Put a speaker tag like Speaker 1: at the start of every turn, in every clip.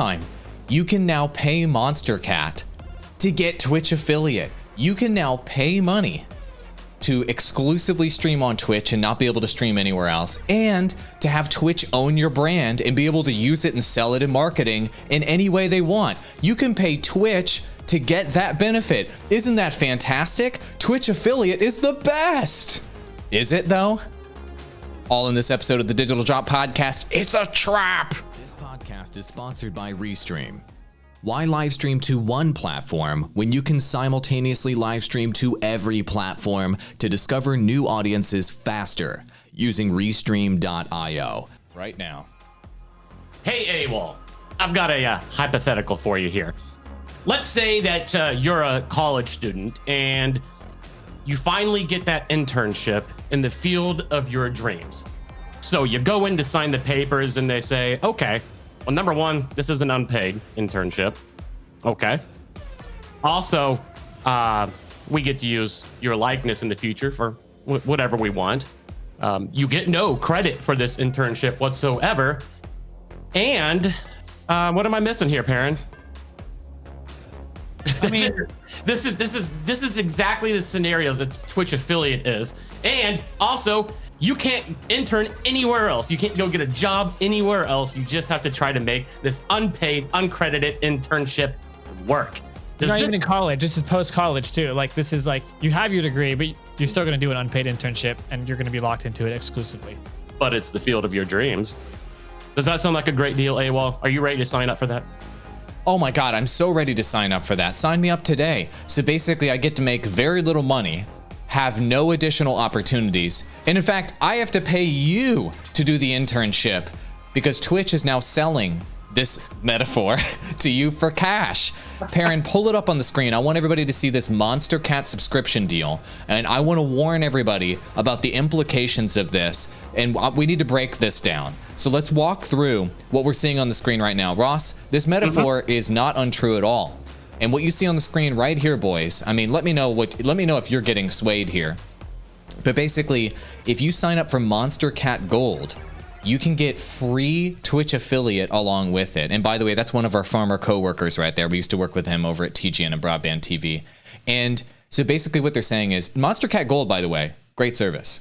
Speaker 1: time, you can now pay Monstercat to get Twitch affiliate. You can now pay money to exclusively stream on Twitch and not be able to stream anywhere else, and to have Twitch own your brand and be able to use it and sell it in marketing in any way they want. You can pay Twitch to get that benefit. Isn't that fantastic? Twitch affiliate is the best. Is it though? All in this episode of the Digital Drop Podcast. It's a trap. This podcast is sponsored by Restream. Why live stream to one platform when you can simultaneously live stream to every platform to discover new audiences faster using Restream.io right now?
Speaker 2: Hey, AWOL, I've got a hypothetical for you here. Let's say that you're a college student and you finally get that internship in the field of your dreams. So you go in to sign the papers and they say, okay, well, number one, this is an unpaid internship. Okay. Also, we get to use your likeness in the future for whatever we want. You get no credit for this internship whatsoever. And what am I missing here, Perrin? I mean, this is exactly the scenario that Twitch affiliate is. And also, you can't intern anywhere else. You can't go get a job anywhere else. You just have to try to make this unpaid, uncredited internship work.
Speaker 3: You're not even in college. This is post-college too. Like, this is like, you have your degree, but you're still going to do an unpaid internship and you're going to be locked into it exclusively.
Speaker 2: But it's the field of your dreams. Does that sound like a great deal, AWOL? Are you ready to sign up for that?
Speaker 1: Oh my God, I'm so ready to sign up for that. Sign me up today. So basically I get to make very little money, have no additional opportunities. And in fact, I have to pay you to do the internship because Twitch is now selling this metaphor to you for cash. Perrin, pull it up on the screen. I want everybody to see this Monstercat subscription deal. And I want to warn everybody about the implications of this. And we need to break this down. So let's walk through what we're seeing on the screen right now. Ross, this metaphor is not untrue at all. And what you see on the screen right here, boys, I mean, let me know if you're getting swayed here. But basically, if you sign up for Monstercat Gold, you can get free Twitch affiliate along with it. And by the way, that's one of our farmer coworkers right there. We used to work with him over at TGN and Broadband TV. And so basically what they're saying is Monstercat Gold, by the way, great service.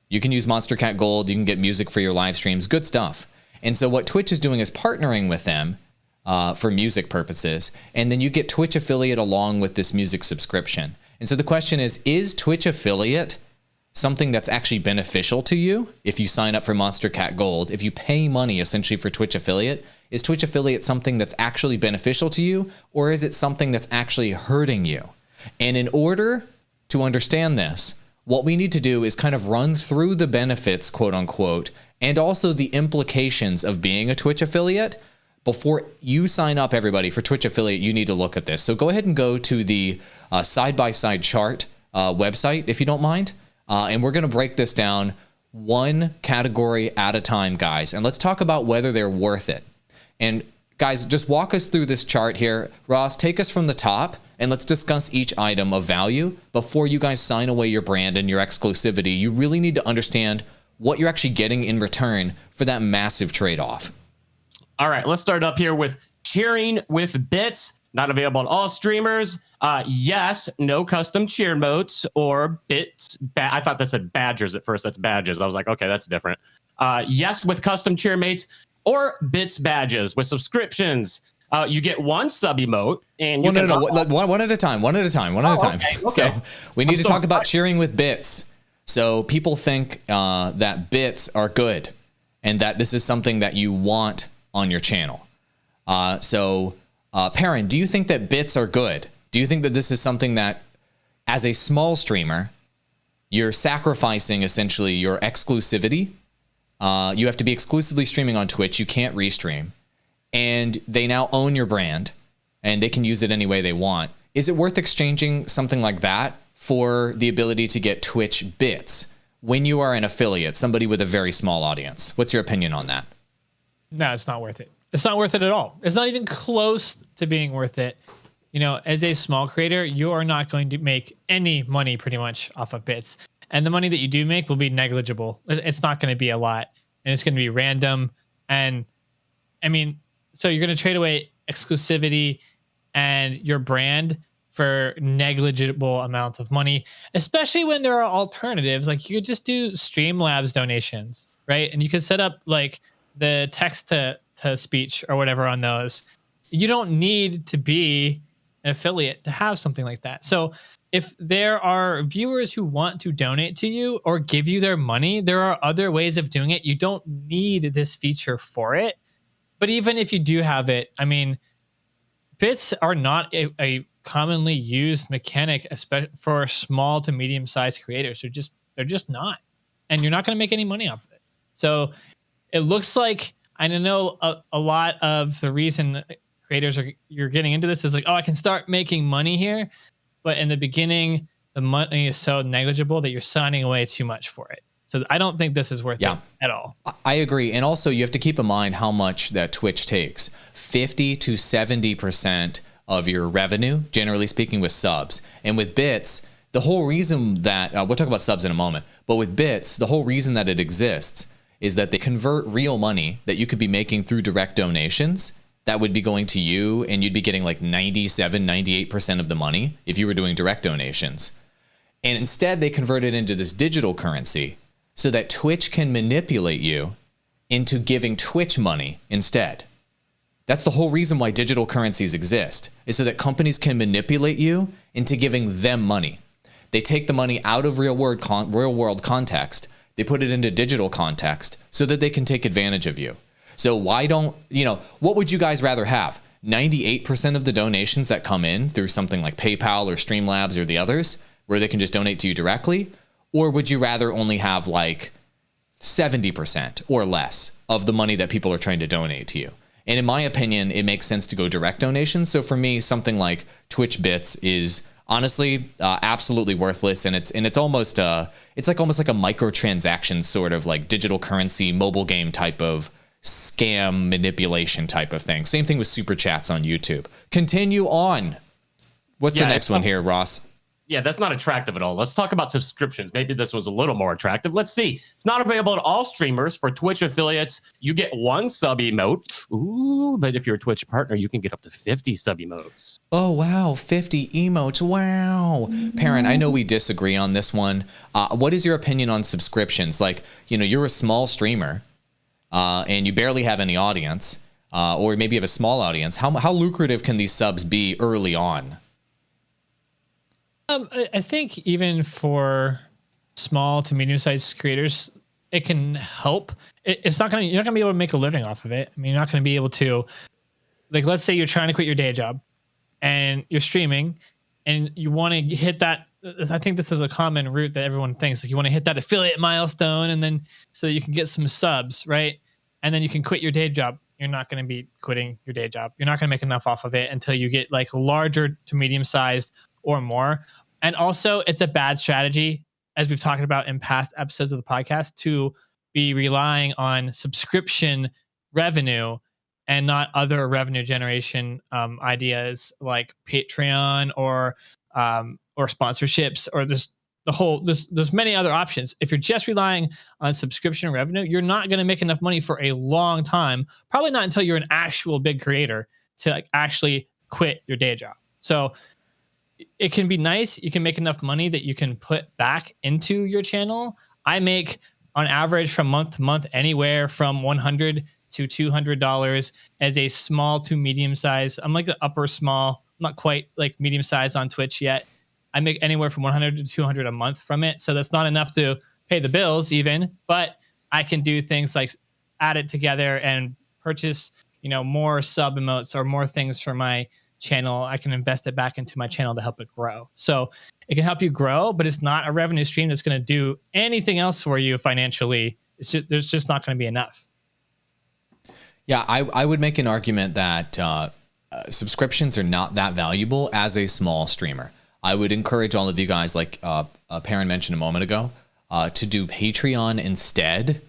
Speaker 1: You can use Monstercat Gold. You can get music for your live streams. Good stuff. And so what Twitch is doing is partnering with them for music purposes. And then you get Twitch affiliate along with this music subscription. And so the question is Twitch affiliate something that's actually beneficial to you if you sign up for Monstercat Gold? If you pay money essentially for Twitch affiliate, is Twitch affiliate something that's actually beneficial to you, or is it something that's actually hurting you? And in order to understand this, what we need to do is kind of run through the benefits, quote unquote, and also the implications of being a Twitch affiliate. Before you sign up, everybody, for Twitch affiliate, you need to look at this. So go ahead and go to the side-by-side chart website, if you don't mind. And we're going to break this down one category at a time, guys. And let's talk about whether they're worth it. And guys, just walk us through this chart here. Ross, take us from the top and let's discuss each item of value. Before you guys sign away your brand and your exclusivity, you really need to understand what you're actually getting in return for that massive trade-off.
Speaker 2: All right, let's start up here with cheering with bits. Not available to all streamers. Yes, no custom cheer modes or bits. I thought that said badgers at first. That's badges. I was like, okay, that's different. Yes, with custom cheer mates or bits badges with subscriptions. You get one sub emote and you
Speaker 1: one at a time. One at a time.
Speaker 2: Okay.
Speaker 1: So we need to talk about cheering with bits. So people think that bits are good and that this is something that you want on your channel. Perrin, do you think that bits are good? Do you think that this is something that, as a small streamer, you're sacrificing essentially your exclusivity? You have to be exclusively streaming on Twitch. You can't restream. And they now own your brand, and they can use it any way they want. Is it worth exchanging something like that for the ability to get Twitch bits when you are an affiliate, somebody with a very small audience? What's your opinion on that?
Speaker 3: No, it's not worth it. It's not worth it at all. It's not even close to being worth it. You know, as a small creator, you are not going to make any money pretty much off of bits. And the money that you do make will be negligible. It's not going to be a lot. And it's going to be random. And I mean, so you're going to trade away exclusivity and your brand for negligible amounts of money, especially when there are alternatives. Like you could just do Streamlabs donations, right? And you could set up like the text to speech or whatever on those. You don't need to be an affiliate to have something like that. So if there are viewers who want to donate to you or give you their money, there are other ways of doing it. You don't need this feature for it. But even if you do have it, I mean, bits are not a commonly used mechanic, especially for small to medium sized creators. They're just not, and you're not going to make any money off of it. So it looks like, I know a lot of the reason creators you're getting into this is like, oh, I can start making money here, but in the beginning, the money is so negligible that you're signing away too much for it. So I don't think this is worth it at all.
Speaker 1: I agree. And also you have to keep in mind how much that Twitch takes. 50 to 70% of your revenue, generally speaking, with subs. And with bits, the whole reason that, we'll talk about subs in a moment, but with bits, the whole reason that it exists is that they convert real money that you could be making through direct donations that would be going to you, and you'd be getting like 97, 98% of the money if you were doing direct donations. And instead they convert it into this digital currency so that Twitch can manipulate you into giving Twitch money instead. That's the whole reason why digital currencies exist, is so that companies can manipulate you into giving them money. They take the money out of real world context, they put it into digital context so that they can take advantage of you. So why don't, what would you guys rather have? 98% of the donations that come in through something like PayPal or Streamlabs or the others, where they can just donate to you directly? Or would you rather only have like 70% or less of the money that people are trying to donate to you? And in my opinion, it makes sense to go direct donations. So for me, something like Twitch Bits is honestly absolutely worthless, and it's almost almost like a microtransaction sort of like digital currency mobile game type of scam manipulation type of thing. Same thing with super chats on YouTube. Continue on. What's the next one here, Ross?
Speaker 2: Yeah, that's not attractive at all. Let's talk about subscriptions. Maybe this one's a little more attractive. Let's see. It's not available to all streamers. For Twitch affiliates, you get 1 sub emote. Ooh, but if you're a Twitch partner, you can get up to 50 sub emotes.
Speaker 1: Oh, wow. 50 emotes. Wow. Perrin, I know we disagree on this one. What is your opinion on subscriptions? Like, you're a small streamer and you barely have any audience, or maybe you have a small audience. How lucrative can these subs be early on?
Speaker 3: I think even for small to medium-sized creators, it can help. You're not gonna be able to make a living off of it. I mean, you're not gonna be able to, like, let's say you're trying to quit your day job, and you're streaming, and you want to hit that. I think this is a common route that everyone thinks. Like, you want to hit that affiliate milestone, and then so that you can get some subs, right? And then you can quit your day job. You're not going to be quitting your day job. You're not going to make enough off of it until you get like larger to medium-sized or more. And also, it's a bad strategy, as we've talked about in past episodes of the podcast, to be relying on subscription revenue and not other revenue generation ideas like Patreon or sponsorships, or there's many other options. If you're just relying on subscription revenue, you're not going to make enough money for a long time. Probably not until you're an actual big creator to like actually quit your day job. So it can be nice. You can make enough money that you can put back into your channel. I make on average from month to month anywhere from $100 to $200 as a small to medium size. I'm like the upper small, not quite like medium size on Twitch yet. I make anywhere from $100 to $200 a month from it. So that's not enough to pay the bills even, but I can do things like add it together and purchase, more sub emotes or more things for my channel. I can invest it back into my channel to help it grow. So it can help you grow, but it's not a revenue stream that's going to do anything else for you financially. There's just not going to be enough.
Speaker 1: Yeah, I would make an argument that subscriptions are not that valuable as a small streamer. I would encourage all of you guys, like Perrin mentioned a moment ago, to do Patreon instead,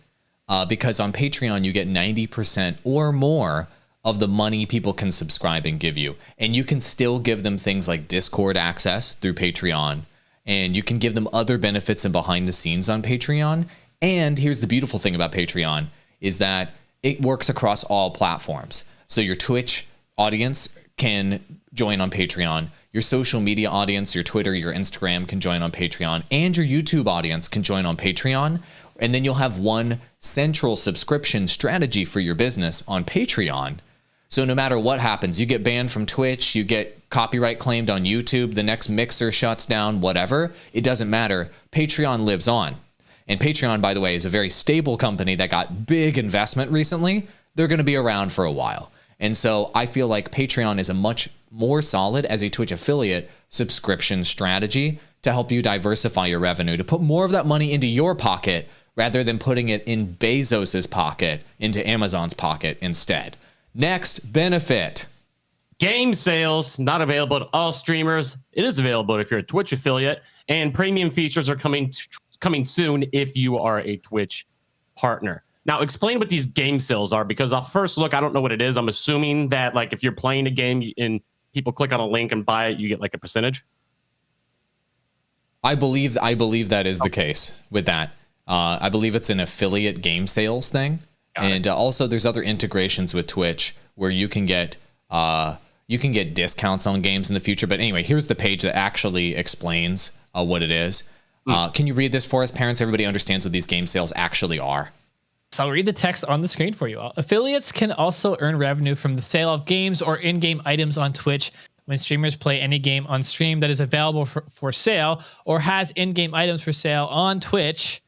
Speaker 1: because on Patreon you get 90% or more of the money people can subscribe and give you. And you can still give them things like Discord access through Patreon, and you can give them other benefits and behind the scenes on Patreon. And here's the beautiful thing about Patreon is that it works across all platforms. So your Twitch audience can join on Patreon. Your social media audience, your Twitter, your Instagram can join on Patreon, and your YouTube audience can join on Patreon. And then you'll have one central subscription strategy for your business on Patreon. So no matter what happens, you get banned from Twitch, you get copyright claimed on YouTube, the next mixer shuts down, whatever, it doesn't matter. Patreon lives on. And Patreon, by the way, is a very stable company that got big investment recently. They're going to be around for a while. And so I feel like Patreon is a much more solid as a Twitch affiliate subscription strategy to help you diversify your revenue, to put more of that money into your pocket rather than putting it in Bezos's pocket, into Amazon's pocket instead. Next benefit.
Speaker 2: Game sales, not available to all streamers. It is available if you're a Twitch affiliate, and premium features are coming soon if you are a Twitch partner. Now, explain what these game sales are, because off first look, I don't know what it is. I'm assuming that like if you're playing a game and people click on a link and buy it, you get like a percentage.
Speaker 1: I believe that is the case with that. I believe it's an affiliate game sales thing. And also there's other integrations with Twitch where you can get discounts on games in the future. But anyway, here's the page that actually explains what it is. Can you read this for us, parents? Everybody understands what these game sales actually are.
Speaker 3: So I'll read the text on the screen for you all. Affiliates can also earn revenue from the sale of games or in-game items on Twitch. When streamers play any game on stream that is available for sale or has in-game items for sale on Twitch,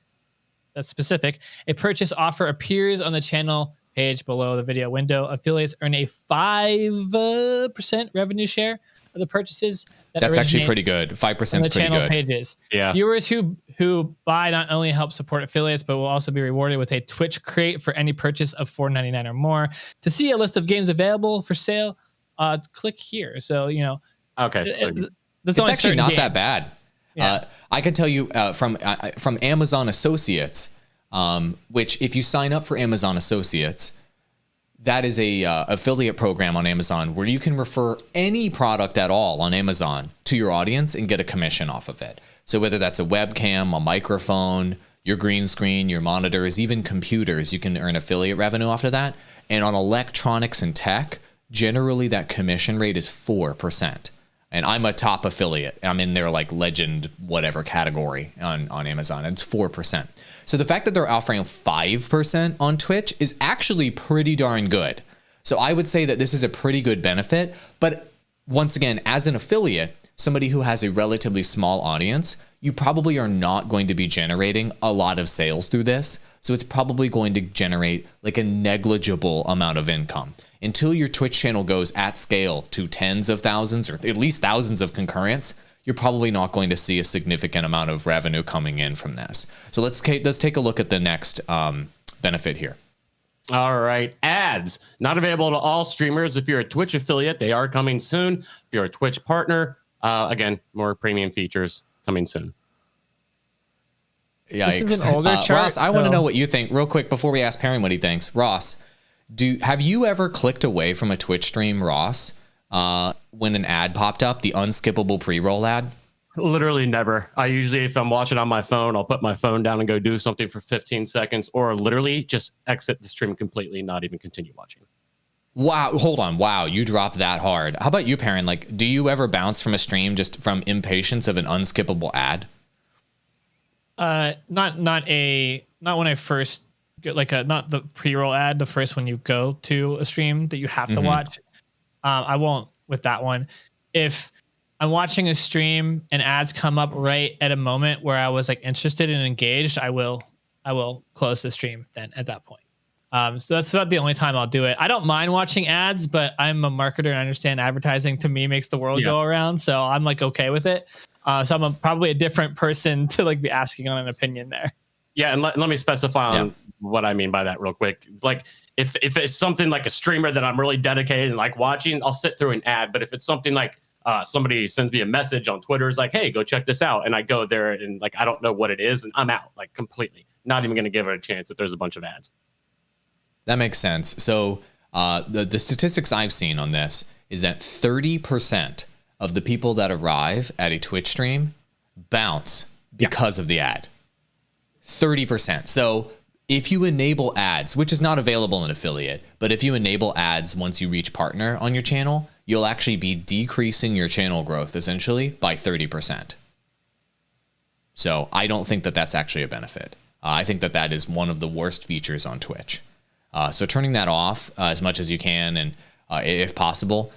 Speaker 3: that's specific, a purchase offer appears on the channel page below the video window. Affiliates earn a 5% revenue share of the purchases.
Speaker 1: That's actually pretty good. 5% is pretty good.
Speaker 3: Channel pages.
Speaker 2: Yeah.
Speaker 3: Viewers who buy not only help support affiliates, but will also be rewarded with a Twitch crate for any purchase of $4.99 or more. To see a list of games available for sale, click here. So, you know,
Speaker 2: okay, so
Speaker 3: it's
Speaker 1: actually not that bad.
Speaker 3: Yeah.
Speaker 1: I can tell you from Amazon Associates, which if you sign up for Amazon Associates, that is a affiliate program on Amazon where you can refer any product at all on Amazon to your audience and get a commission off of it. So whether that's a webcam, a microphone, your green screen, your monitors, even computers, you can earn affiliate revenue off of that. And on electronics and tech, generally that commission rate is 4%. And I'm a top affiliate. I'm in their like legend whatever category on Amazon. And it's 4%. So the fact that they're offering 5% on Twitch is actually pretty darn good. So I would say that this is a pretty good benefit. But once again, as an affiliate, somebody who has a relatively small audience, you probably are not going to be generating a lot of sales through this. So it's probably going to generate like a negligible amount of income. Until your Twitch channel goes at scale to tens of thousands or at least thousands of concurrents, you're probably not going to see a significant amount of revenue coming in from this. So let's take a look at the next benefit here.
Speaker 2: All right. Ads not available to all streamers. If you're a Twitch affiliate, they are coming soon. If you're a Twitch partner, again, more premium features coming soon.
Speaker 1: Yikes.
Speaker 3: This is an older chart.
Speaker 1: Ross, I want to know what you think real quick before we ask Perrin what he thinks. Ross, have you ever clicked away from a Twitch stream, Ross, when an ad popped up, the unskippable pre-roll ad?
Speaker 2: Literally never. I usually, if I'm watching on my phone, I'll put my phone down and go do something for 15 seconds, or literally just exit the stream completely, not even continue watching.
Speaker 1: Wow. Hold on. Wow. You dropped that hard. How about you, Perrin? Like, do you ever bounce from a stream just from impatience of an unskippable ad?
Speaker 3: Not when I first get not the pre-roll ad, the first one you go to a stream that you have to watch. I won't with that one. If I'm watching a stream and ads come up right at a moment where I was like interested and engaged, I will close the stream then at that point. So that's about the only time I'll do it. I don't mind watching ads, but I'm a marketer and I understand advertising to me makes the world go around. So I'm like okay with it. So I'm probably a different person to like be asking on an opinion there.
Speaker 2: Yeah, and let me specify on what I mean by that real quick. Like if it's something like a streamer that I'm really dedicated and like watching, I'll sit through an ad. But if it's something like somebody sends me a message on Twitter, is like, hey, go check this out, and I go there and like I don't know what it is, and I'm out like completely. Not even going to give it a chance if there's a bunch of ads.
Speaker 1: That makes sense. So the statistics I've seen on this is that 30% of the people that arrive at a Twitch stream bounce because of the ad. 30%. So if you enable ads, which is not available in affiliate, but if you enable ads once you reach partner on your channel, you'll actually be decreasing your channel growth essentially by 30%. So I don't think that that's actually a benefit. I think that that is one of the worst features on Twitch. So turning that off as much as you can, and if possible,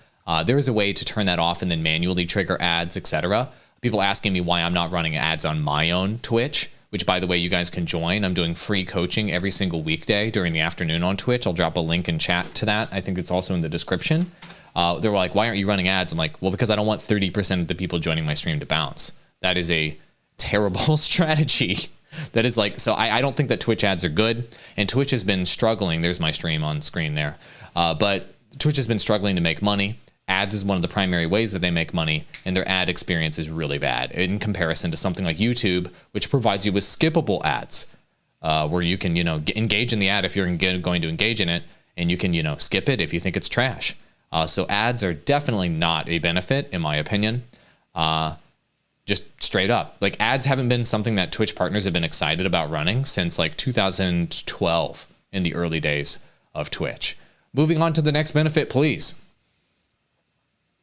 Speaker 1: there is a way to turn that off and then manually trigger ads, etc. People asking me why I'm not running ads on my own Twitch, which, by the way, you guys can join. I'm doing free coaching every single weekday during the afternoon on Twitch. I'll drop a link in chat to that. I think it's also in the description. They were like, why aren't you running ads? I'm like, well, because I don't want 30% of the people joining my stream to bounce. That is a terrible strategy. That is like, so I don't think that Twitch ads are good, and Twitch has been struggling. There's my stream on screen there. But Twitch has been struggling to make money. Ads is one of the primary ways that they make money, and their ad experience is really bad in comparison to something like YouTube, which provides you with skippable ads, where you can, engage in the ad if you're going to engage in it, and you can, skip it if you think it's trash. So ads are definitely not a benefit, in my opinion. Just straight up, like, ads haven't been something that Twitch partners have been excited about running since like 2012 in the early days of Twitch. Moving on to the next benefit, please.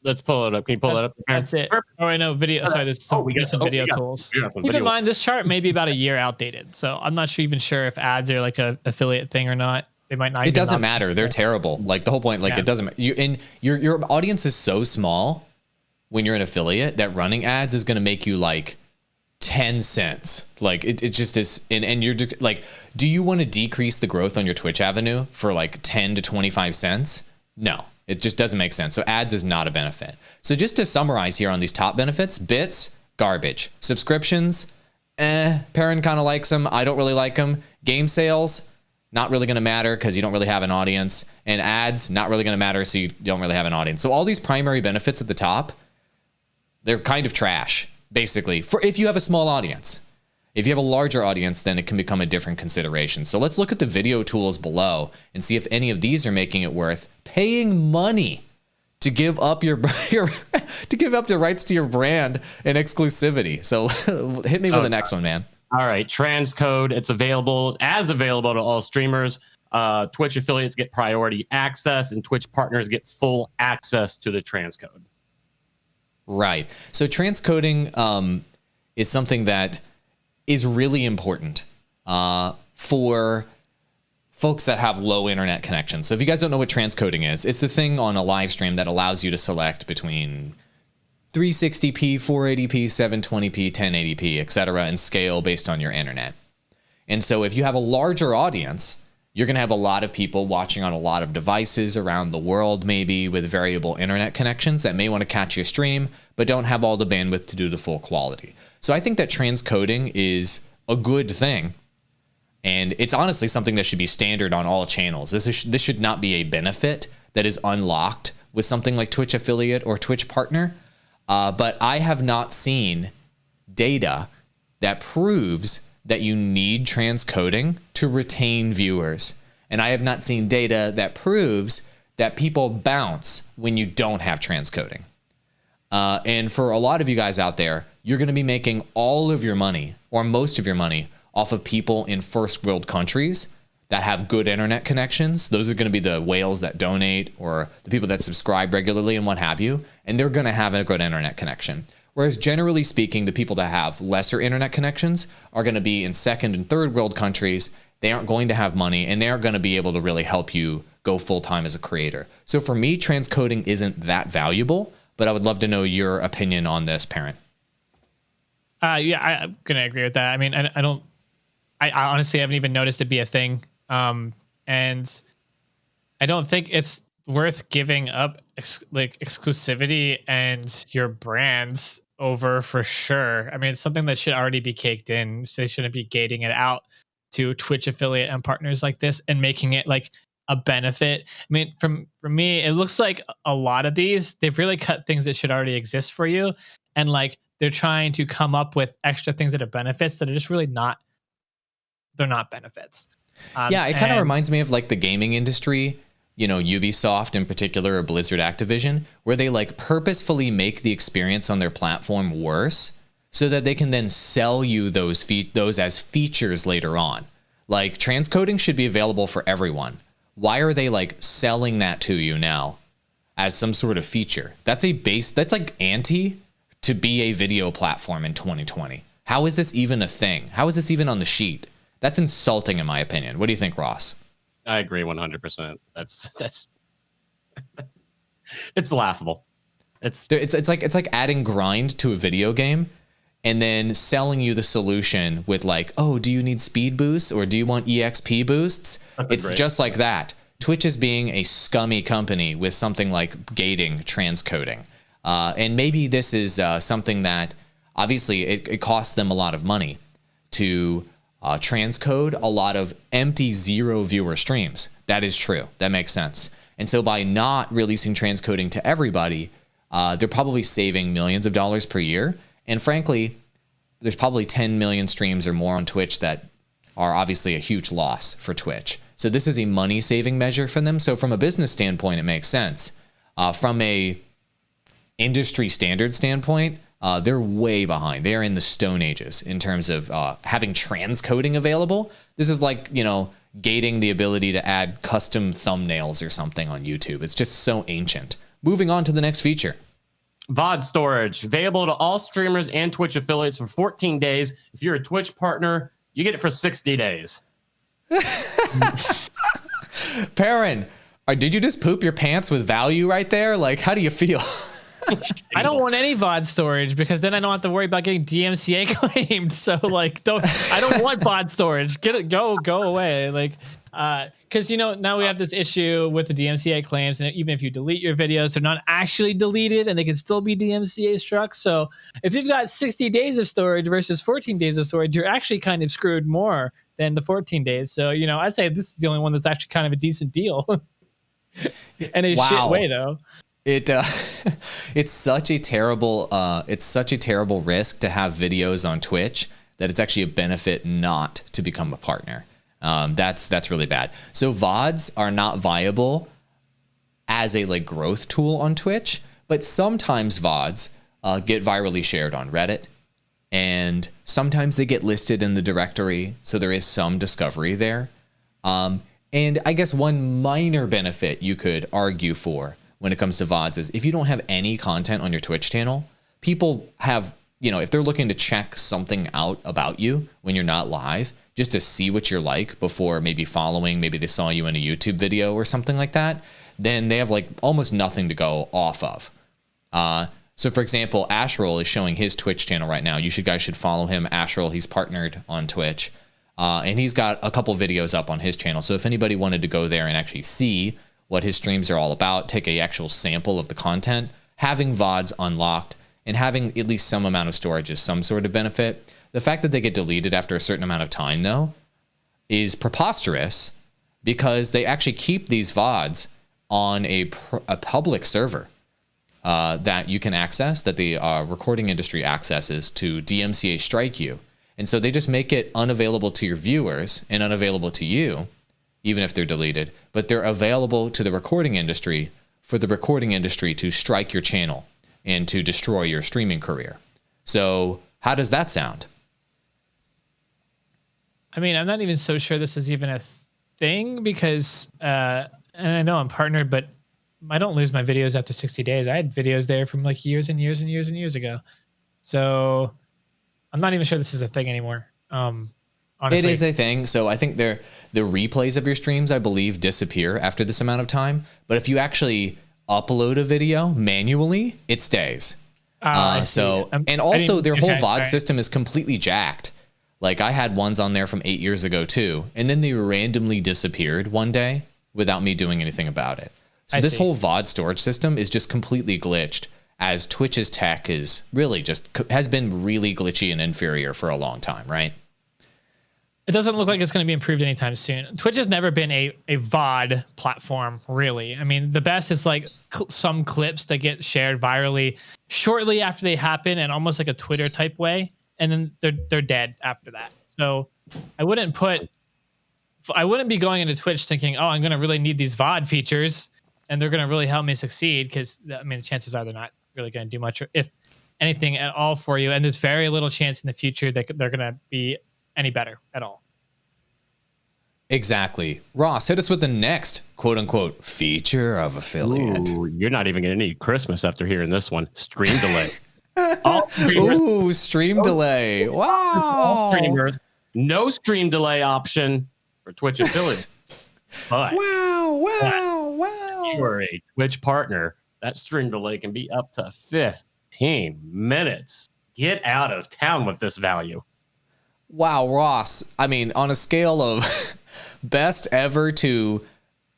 Speaker 2: Let's pull it up. Can you pull that up?
Speaker 3: That's it. Oh, I know. Video. Sorry, there's some video tools. Keep in mind, this chart may be about a year outdated, so I'm not even sure if ads are like a affiliate thing or not. They might not.
Speaker 1: It doesn't matter. They're terrible. Like, the whole point, like, it doesn't. Your audience is so small when you're an affiliate that running ads is going to make you like 10 cents. Like, it just is. And you're just like, do you want to decrease the growth on your Twitch avenue for like 10 to 25 cents? No, it just doesn't make sense. So ads is not a benefit. So just to summarize here on these top benefits: bits, garbage; subscriptions, Perrin kind of likes them. I don't really like them. Game sales, not really going to matter because you don't really have an audience. And ads, not really going to matter, so you don't really have an audience. So all these primary benefits at the top, they're kind of trash, basically, for if you have a small audience. If you have a larger audience, then it can become a different consideration. So let's look at the video tools below and see if any of these are making it worth paying money to give up your to give up the rights to your brand and exclusivity. So hit me with the next one, man.
Speaker 2: All right, Transcode. It's available to all streamers. Twitch affiliates get priority access, and Twitch partners get full access to the Transcode.
Speaker 1: Right. So transcoding is something that is really important for folks that have low internet connections. So if you guys don't know what transcoding is, it's the thing on a live stream that allows you to select between 360p, 480p, 720p, 1080p, etc., and scale based on your internet. And so if you have a larger audience, you're going to have a lot of people watching on a lot of devices around the world, maybe with variable internet connections that may want to catch your stream, but don't have all the bandwidth to do the full quality. So I think that transcoding is a good thing. And it's honestly something that should be standard on all channels. This should not be a benefit that is unlocked with something like Twitch affiliate or Twitch partner. But I have not seen data that proves that you need transcoding to retain viewers. And I have not seen data that proves that people bounce when you don't have transcoding. And for a lot of you guys out there, you're going to be making all of your money or most of your money off of people in first world countries that have good internet connections. Those are going to be the whales that donate or the people that subscribe regularly and what have you. And they're going to have a good internet connection. Whereas generally speaking, the people that have lesser internet connections are going to be in second and third world countries. They aren't going to have money, and they aren't going to be able to really help you go full time as a creator. So for me, transcoding isn't that valuable, but I would love to know your opinion on this, Parent.
Speaker 3: Yeah, I'm going to agree with that. I mean, I honestly haven't even noticed it be a thing. And I don't think it's worth giving up exclusivity and your brands over for sure. I mean, it's something that should already be caked in. So they shouldn't be gating it out to Twitch affiliate and partners like this and making it like a benefit. I mean, for me, it looks like a lot of these, they've really cut things that should already exist for you. And like, they're trying to come up with extra things that are benefits that are just really not, they're not benefits.
Speaker 1: Yeah, it kind of reminds me of like the gaming industry, you know, Ubisoft in particular, or Blizzard Activision, where they like purposefully make the experience on their platform worse so that they can then sell you those as features later on. Like, transcoding should be available for everyone. Why are they like selling that to you now as some sort of feature? That's like anti to be a video platform in 2020. How is this even a thing? How is this even on the sheet? That's insulting in my opinion. What do you think, Ross?
Speaker 2: I agree 100%. That's it's laughable. It's
Speaker 1: like adding grind to a video game and then selling you the solution with like, oh, do you need speed boosts or do you want EXP boosts? It's
Speaker 2: Great.
Speaker 1: just like that. Twitch is being a scummy company with something like gating transcoding. And maybe this is something that obviously it costs them a lot of money to transcode a lot of empty 0 viewer streams. That is true. That makes sense. And so by not releasing transcoding to everybody, they're probably saving millions of dollars per year. And frankly, there's probably 10 million streams or more on Twitch that are obviously a huge loss for Twitch. So this is a money saving measure for them. So from a business standpoint, it makes sense. From a industry standard standpoint, they're way behind. They are in the Stone Ages in terms of having transcoding available. This is like, gating the ability to add custom thumbnails or something on YouTube. It's just so ancient. Moving on to the next feature.
Speaker 2: VOD storage, available to all streamers and Twitch affiliates for 14 days. If you're a Twitch partner, you get it for 60 days.
Speaker 1: Perrin, did you just poop your pants with value right there? Like, how do you feel?
Speaker 3: I don't want any VOD storage because then I don't have to worry about getting DMCA claimed. So like, I don't want VOD storage. Get it, go away. Like, because now we have this issue with the DMCA claims, and even if you delete your videos, they're not actually deleted, and they can still be DMCA struck. So if you've got 60 days of storage versus 14 days of storage, you're actually kind of screwed more than the 14 days. So I'd say this is the only one that's actually kind of a decent deal. And a shit way though.
Speaker 1: It's such a terrible risk to have videos on Twitch that it's actually a benefit not to become a partner. That's really bad. So VODs are not viable as a growth tool on Twitch, but sometimes VODs get virally shared on Reddit, and sometimes they get listed in the directory, so there is some discovery there. And I guess one minor benefit you could argue for when it comes to VODs is if you don't have any content on your Twitch channel, people have, if they're looking to check something out about you when you're not live, just to see what you're like before maybe following, maybe they saw you in a YouTube video or something like that, then they have almost nothing to go off of. So for example, Ashroll is showing his Twitch channel right now. You guys should follow him. Ashroll, he's partnered on Twitch. And he's got a couple videos up on his channel. So if anybody wanted to go there and actually see what his streams are all about, take a actual sample of the content, having VODs unlocked and having at least some amount of storage is some sort of benefit. The fact that they get deleted after a certain amount of time, though, is preposterous because they actually keep these VODs on a public server that you can access, that the recording industry accesses to DMCA strike you. And so they just make it unavailable to your viewers and unavailable to you, even if they're deleted, but they're available to the recording industry for the recording industry to strike your channel and to destroy your streaming career. So how does that sound?
Speaker 3: I mean, I'm not even so sure this is even a thing because, and I know I'm partnered, but I don't lose my videos after 60 days. I had videos there from years and years and years and years ago. So I'm not even sure this is a thing anymore. Honestly.
Speaker 1: It is a thing. So I think the replays of your streams, I believe, disappear after this amount of time. But if you actually upload a video manually, it stays. And also their whole VOD system is completely jacked. I had ones on there from 8 years ago too, and then they randomly disappeared one day without me doing anything about it. So this whole VOD storage system is just completely glitched, as Twitch's tech is really has been really glitchy and inferior for a long time, right?
Speaker 3: It doesn't look like it's going to be improved anytime soon. Twitch has never been a VOD platform, really. I mean, the best is some clips that get shared virally shortly after they happen and almost like a Twitter type way. And then they're dead after that. So I wouldn't be going into Twitch thinking, oh, I'm going to really need these VOD features and they're going to really help me succeed. Because I mean, the chances are they're not really going to do much, if anything at all for you. And there's very little chance in the future that they're going to be any better at all.
Speaker 1: Exactly. Ross, hit us with the next quote unquote feature of affiliate.
Speaker 2: Ooh, you're not even going to need Christmas after hearing this one. Stream delay. All streamers,
Speaker 1: Ooh, stream delay.
Speaker 2: all
Speaker 1: Wow.
Speaker 2: streamers, no stream delay option for Twitch affiliates. But if you are a Twitch partner, that stream delay can be up to 15 minutes. Get out of town with this value.
Speaker 1: Wow, Ross. I mean, on a scale of best ever to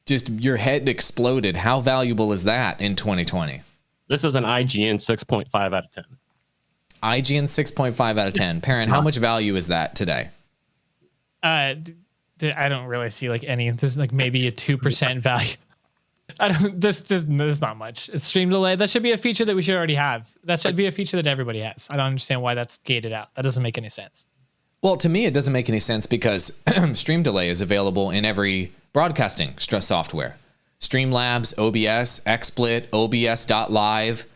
Speaker 1: just your head exploded, how valuable is that in 2020?
Speaker 2: This is an IGN 6.5 out of 10.
Speaker 1: IGN 6.5 out of 10. Parent, how much value is that today?
Speaker 3: I don't really see like any. There's like maybe a 2% value. I don't. There's not much. It's stream delay. That should be a feature that we should already have. That should be a feature that everybody has. I don't understand why that's gated out. That doesn't make any sense.
Speaker 1: Well, to me, it doesn't make any sense because stream delay is available in every broadcasting software. Streamlabs, OBS, XSplit, OBS.live,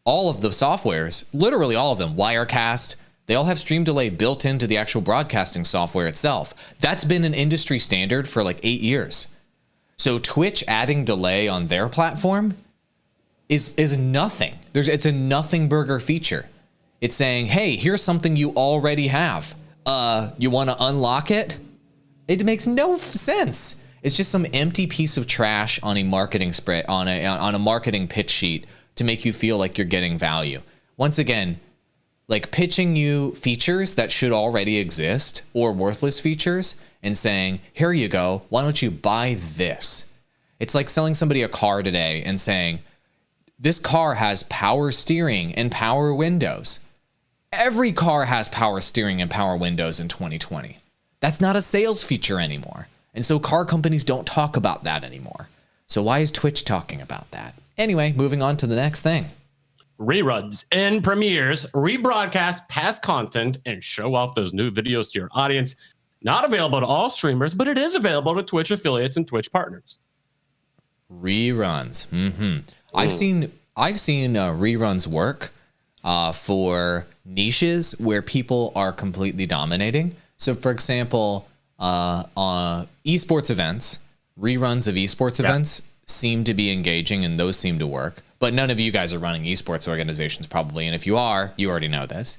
Speaker 1: all of the softwares, literally all of them, Wirecast, they all have stream delay built into the actual broadcasting software itself. That's been an industry standard for like 8 years. So Twitch adding delay on their platform is nothing. It's a nothing burger feature. It's saying, hey, here's something you already have. You want to unlock it? It makes no sense. It's just some empty piece of trash on a marketing spread on a marketing pitch sheet to make you feel like you're getting value. Once again, like pitching you features that should already exist or worthless features and saying, here you go, why don't you buy this? It's like selling somebody a car today and saying, this car has power steering and power windows. Every car has power steering and power windows in 2020. That's not a sales feature anymore. And so car companies don't talk about that anymore. So why is Twitch talking about that? Anyway, moving on to the next thing.
Speaker 2: Reruns and premieres rebroadcast past content and show off those new videos to your audience. Not available to all streamers, but it is available to Twitch affiliates and Twitch partners.
Speaker 1: Reruns. I've seen reruns work for niches where people are completely dominating. So, for example, esports events, reruns of esports events seem to be engaging, and those seem to work. But none of you guys are running esports organizations probably, and if you are, you already know this.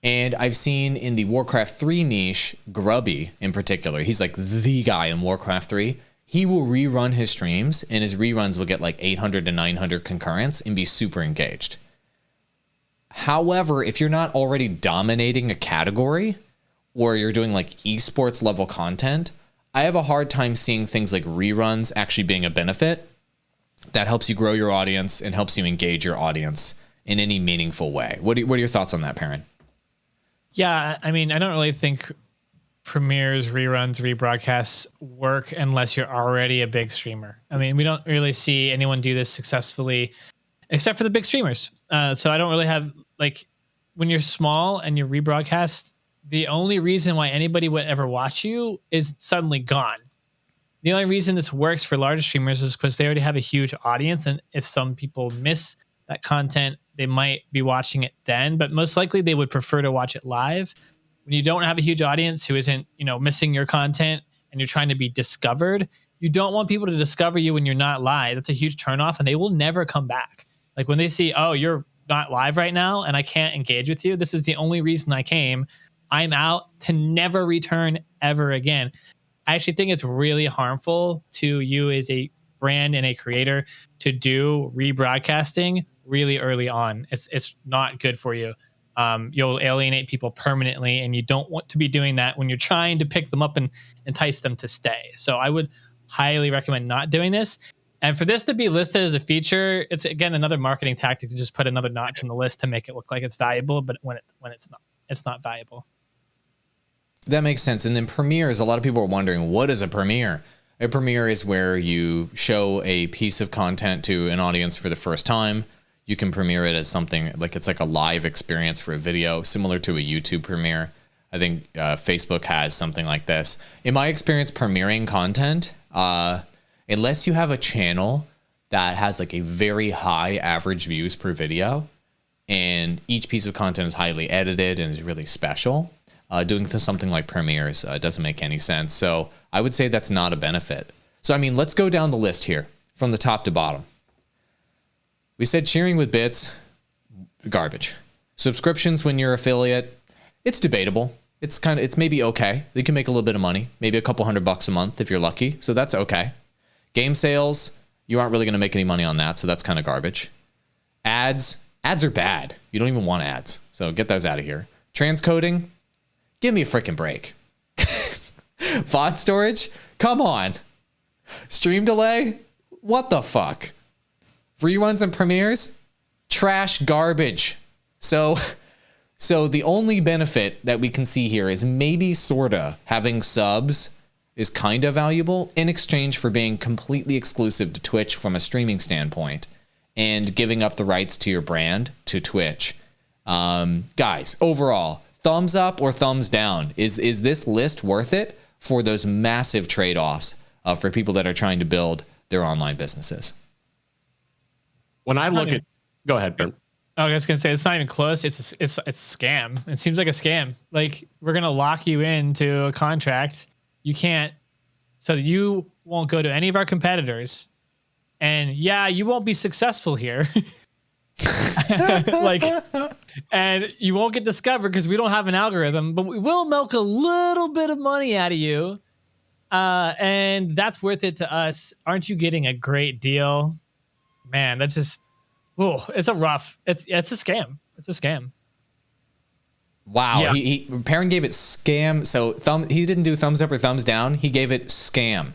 Speaker 1: And I've seen in the Warcraft 3 niche, Grubby in particular, he's like the guy in Warcraft 3. He will rerun his streams, and his reruns will get like 800 to 900 concurrents and be super engaged. However, if you're not already dominating a category, or you're doing like esports level content, I have a hard time seeing things like reruns actually being a benefit that helps you grow your audience and helps you engage your audience in any meaningful way. What are your thoughts on that, Perrin?
Speaker 3: Yeah, I mean, I don't really think premieres, reruns, rebroadcasts work unless you're already a big streamer. I mean, we don't really see anyone do this successfully except for the big streamers. So I don't really have, like, when you're small and you rebroadcast, the only reason why anybody would ever watch you is suddenly gone. The only reason this works for larger streamers is because they already have a huge audience. And if some people miss that content, they might be watching it then, but most likely they would prefer to watch it live. When you don't have a huge audience who isn't, missing your content and you're trying to be discovered, you don't want people to discover you when you're not live. That's a huge turnoff, and they will never come back. Like when they see, oh, you're not live right now and I can't engage with you. This is the only reason I came. I'm out to never return ever again. I actually think it's really harmful to you as a brand and a creator to do rebroadcasting really early on. It's not good for you. You'll alienate people permanently, and you don't want to be doing that when you're trying to pick them up and entice them to stay. So I would highly recommend not doing this. And for this to be listed as a feature, it's again another marketing tactic to just put another notch on the list to make it look like it's valuable, but when it's not valuable.
Speaker 1: That makes sense. And then premieres, a lot of people are wondering, what is a premiere? A premiere is where you show a piece of content to an audience for the first time. You can premiere it as something like it's like a live experience for a video, similar to a YouTube premiere. I think Facebook has something like this. In my experience, premiering content, unless you have a channel that has like a very high average views per video and each piece of content is highly edited and is really special, Doing something like premieres doesn't make any sense. So I would say that's not a benefit. So, I mean, let's go down the list here from the top to bottom. We said cheering with bits, garbage. Subscriptions when you're affiliate, it's debatable. It's maybe okay. You can make a little bit of money, maybe a couple $100 a month if you're lucky. So that's okay. Game sales, you aren't really going to make any money on that. So that's kind of garbage. Ads are bad. You don't even want ads. So get those out of here. Transcoding, give me a freaking break. VOD storage, come on. Stream delay, what the fuck? Reruns and premieres, trash, garbage. So the only benefit that we can see here is maybe sorta having subs is kind of valuable in exchange for being completely exclusive to Twitch from a streaming standpoint and giving up the rights to your brand to Twitch. Guys, overall, thumbs up or thumbs down? Is this list worth it for those massive trade-offs for people that are trying to build their online businesses?
Speaker 2: When I look at, go ahead, Ben.
Speaker 3: I was gonna say it's not even close. It's a scam. It seems like a scam. Like we're gonna lock you into a contract. You can't, so that you won't go to any of our competitors, and yeah, you won't be successful here. Like, and you won't get discovered because we don't have an algorithm, but we will milk a little bit of money out of you, and that's worth it to us. Aren't you getting a great deal? Man, that's just, oh, it's a scam. It's a scam.
Speaker 1: Wow.
Speaker 3: Yeah.
Speaker 1: Perrin gave it scam. So he didn't do thumbs up or thumbs down. He gave it scam.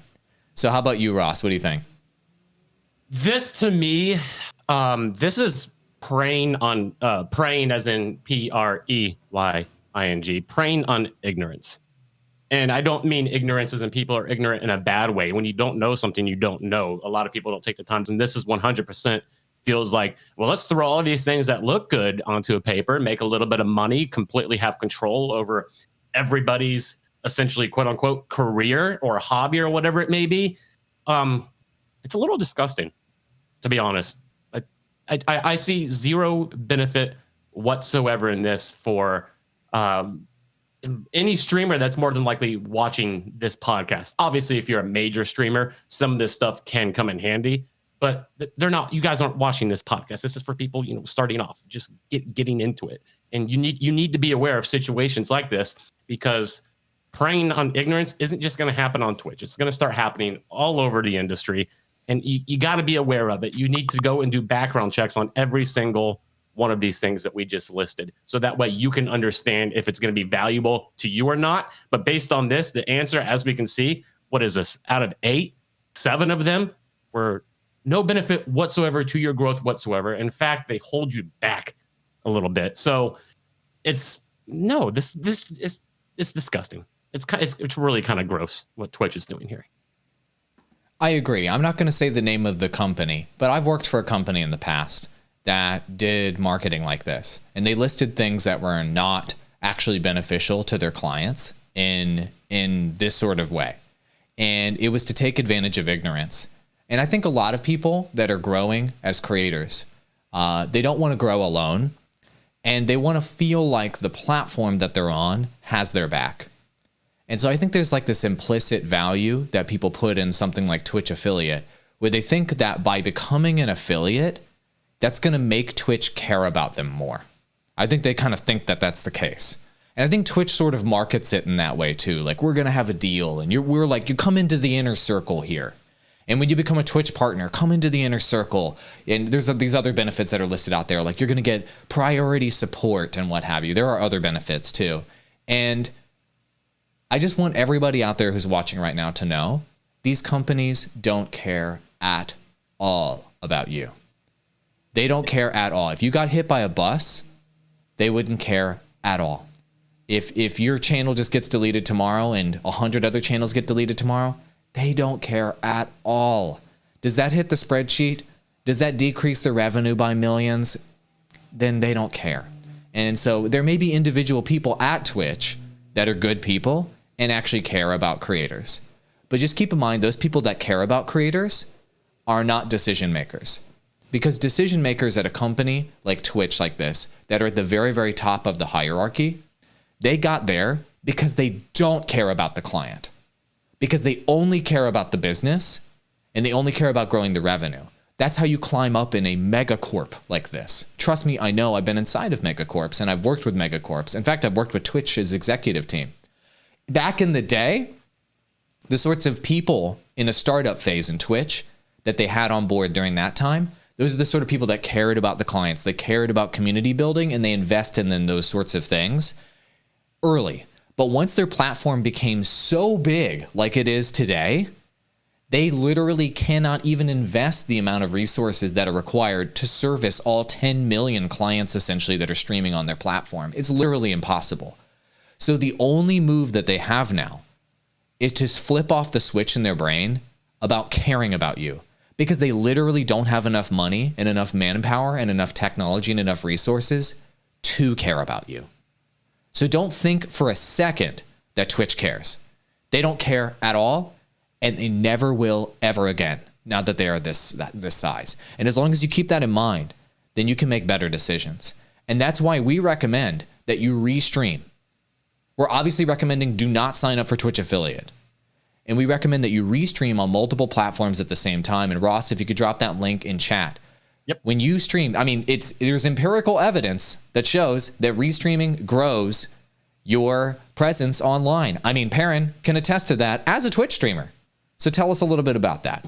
Speaker 1: So how about you, Ross? What do you think?
Speaker 2: This to me, this is preying as in PREYING, preying on ignorance. And I don't mean ignorance as in people are ignorant in a bad way. When you don't know something, you don't know. A lot of people don't take the time. And this is 100% feels like, well, let's throw all of these things that look good onto a paper, make a little bit of money, completely have control over everybody's essentially quote unquote career or hobby or whatever it may be. It's a little disgusting, to be honest. I see zero benefit whatsoever in this for any streamer that's more than likely watching this podcast. Obviously, if you're a major streamer, some of this stuff can come in handy, but they're not. You guys aren't watching this podcast. This is for people, starting off, just getting into it. And you need to be aware of situations like this, because preying on ignorance isn't just going to happen on Twitch. It's going to start happening all over the industry, and you got to be aware of it. You need to go and do background checks on every single one of these things that we just listed, so that way you can understand if it's going to be valuable to you or not. But based on this, the answer, as we can see, what is this? Out of 8, 7 of them were no benefit whatsoever to your growth whatsoever. In fact, they hold you back a little bit. So it's disgusting. It's really kind of gross what Twitch is doing here.
Speaker 1: I agree. I'm not going to say the name of the company, but I've worked for a company in the past that did marketing like this, and they listed things that were not actually beneficial to their clients in this sort of way. And it was to take advantage of ignorance. And I think a lot of people that are growing as creators, they don't want to grow alone, and they want to feel like the platform that they're on has their back. And so I think there's like this implicit value that people put in something like Twitch affiliate, where they think that by becoming an affiliate, that's going to make Twitch care about them more. I think they kind of think that that's the case. And I think Twitch sort of markets it in that way too. Like, we're going to have a deal, and we're like, you come into the inner circle here. And when you become a Twitch partner, come into the inner circle. And there's these other benefits that are listed out there. Like, you're going to get priority support and what have you. There are other benefits too. And I just want everybody out there who's watching right now to know these companies don't care at all about you. They don't care at all. If you got hit by a bus, they wouldn't care at all. If your channel just gets deleted tomorrow and 100 other channels get deleted tomorrow, they don't care at all. Does that hit the spreadsheet? Does that decrease their revenue by millions? Then they don't care. And so there may be individual people at Twitch that are good people and actually care about creators. But just keep in mind, those people that care about creators are not decision makers. Because decision makers at a company like Twitch like this, that are at the very, very top of the hierarchy, They got there because they don't care about the client, because they only care about the business and they only care about growing the revenue. That's how you climb up in a megacorp like this. Trust me, I know. I've been inside of megacorps and I've worked with megacorps. In fact, I've worked with Twitch's executive team. Back in the day, the sorts of people in a startup phase in Twitch that they had on board during that time, those are the sort of people that cared about the clients, they cared about community building, and they invested in those sorts of things early. But once their platform became so big like it is today, they literally cannot even invest the amount of resources that are required to service all 10 million clients essentially that are streaming on their platform. It's literally impossible. So the only move that they have now is to flip off the switch in their brain about caring about you, because they literally don't have enough money and enough manpower and enough technology and enough resources to care about you. So don't think for a second that Twitch cares. They don't care at all, and they never will ever again now that they are this size. And as long as you keep that in mind, then you can make better decisions. And that's why we recommend that you restream. We're obviously recommending do not sign up for Twitch affiliate. And we recommend that you restream on multiple platforms at the same time. And Ross, if you could drop that link in chat.
Speaker 2: Yep.
Speaker 1: When you stream, I mean, there's empirical evidence that shows that restreaming grows your presence online. I mean, Perrin can attest to that as a Twitch streamer. So tell us a little bit about that.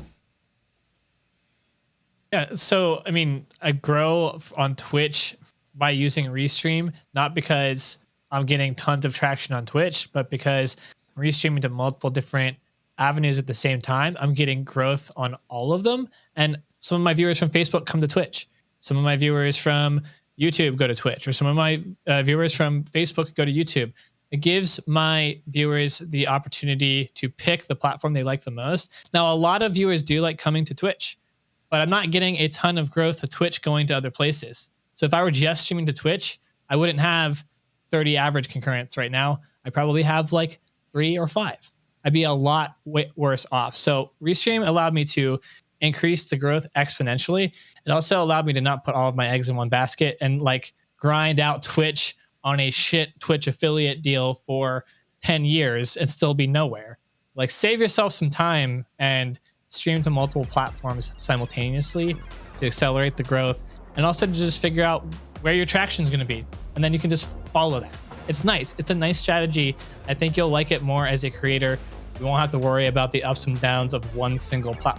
Speaker 3: Yeah, so I mean, I grow on Twitch by using Restream, not because I'm getting tons of traction on Twitch, but because I'm restreaming to multiple different avenues at the same time. I'm getting growth on all of them. And some of my viewers from Facebook come to Twitch. Some of my viewers from YouTube go to Twitch, or some of my viewers from Facebook go to YouTube. It gives my viewers the opportunity to pick the platform they like the most. Now, a lot of viewers do like coming to Twitch, but I'm not getting a ton of growth to Twitch going to other places. So if I were just streaming to Twitch, I wouldn't have 30 average concurrents right now. I probably have like 3 or 5. I'd be a lot worse off. So Restream allowed me to increase the growth exponentially. It also allowed me to not put all of my eggs in one basket and like grind out Twitch on a shit Twitch affiliate deal for 10 years and still be nowhere. Like, save yourself some time and stream to multiple platforms simultaneously to accelerate the growth, and also to just figure out where your traction is going to be. And then you can just follow that. It's nice. It's a nice strategy. I think you'll like it more as a creator. You won't have to worry about the ups and downs of one single platform.